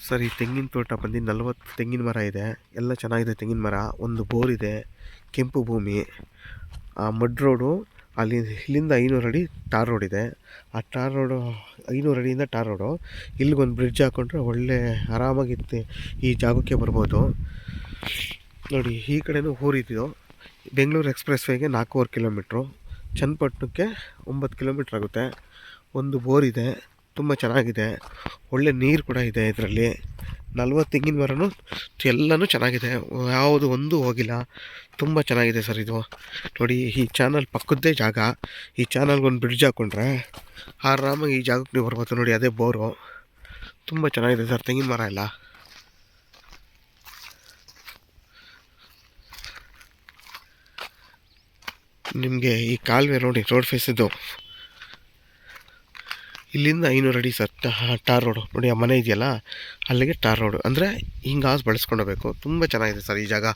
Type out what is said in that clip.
Sir ಈ ತೆಂಗಿನ ತೋಟ ಬಂದು 40 ತೆಂಗಿನ ಮರ ಇದೆ. ಎಲ್ಲ ಚೆನ್ನಾಗಿದೆ ತೆಂಗಿನ ಮರ. ಒಂದು ಬೋರ್ ಇದೆ. ಕೆಂಪು ಭೂಮಿ. Mud road. ಅಲ್ಲಿ ಇಲ್ಲಿಂದ 500 ಅಡಿ ಟಾರ್ ರೋಡ್ ಇದೆ. ಆ ಟಾರ್ ರೋಡು 500 ಅಡಿಯಿಂದ ಟಾರ್ ರೋಡು. ಇಲ್ಲಿಗೊಂದು ಬ್ರಿಡ್ಜ್ ಹಾಕ್ಕೊಂಡ್ರೆ ಒಳ್ಳೆ ಆರಾಮಾಗಿ ಈ ಜಾಗಕ್ಕೆ ಬರ್ಬೋದು. ನೋಡಿ ಈ ಕಡೆನೂ ಊರಿದ್ದು. ಬೆಂಗಳೂರು ಎಕ್ಸ್ಪ್ರೆಸ್ ವೇಗೆ 4.25 ಕಿಲೋಮೀಟ್ರು. ಚನ್ನಪಟ್ಟಣಕ್ಕೆ 9 ಕಿಲೋಮೀಟ್ರ್ ಆಗುತ್ತೆ. ಒಂದು ಬೋರ್ ಇದೆ. ತುಂಬ ಚೆನ್ನಾಗಿದೆ. ಒಳ್ಳೆ ನೀರು ಕೂಡ ಇದೆ ಇದರಲ್ಲಿ. 40 ತೆಂಗಿನ ಮರನೂ ಎಲ್ಲನೂ ಚೆನ್ನಾಗಿದೆ. ಯಾವುದು ಒಂದು ಹೋಗಿಲ್ಲ. ತುಂಬ ಚೆನ್ನಾಗಿದೆ ಸರ್ ಇದು. ನೋಡಿ ಈ ಚಾನಲ್ ಪಕ್ಕದ್ದೇ ಜಾಗ. ಈ ಚಾನಲ್ಗೊಂದು ಬ್ರಿಡ್ಜ್ ಹಾಕ್ಕೊಂಡ್ರೆ ಆರಾಮಾಗಿ ಈ ಜಾಗಕ್ಕೆ ನೀವು ಬರ್ಬೋದು. ನೋಡಿ ಅದೇ ಬೋರು. ತುಂಬ ಚೆನ್ನಾಗಿದೆ ಸರ್ ತೆಂಗಿನ ಮರ ಎಲ್ಲ. ನಿಮಗೆ ಈ ಕಾಲುವೆ ನೋಡಿ, ರೋಡ್ ಫೇಸಿದ್ದು ಇಲ್ಲಿಂದ 500 ಅಡಿ ಸರ್ ಟಾರ್ ರೋಡು. ನೋಡಿ ಆ ಮನೆ ಇದೆಯಲ್ಲ, ಅಲ್ಲಿಗೆ ಟಾರ್ ರೋಡು. ಅಂದರೆ ಹಿಂಗೆ ಬಳಸ್ಕೊಂಡು ಹೋಗ್ಬೇಕು. ತುಂಬ ಚೆನ್ನಾಗಿದೆ ಸರ್ ಈ ಜಾಗ.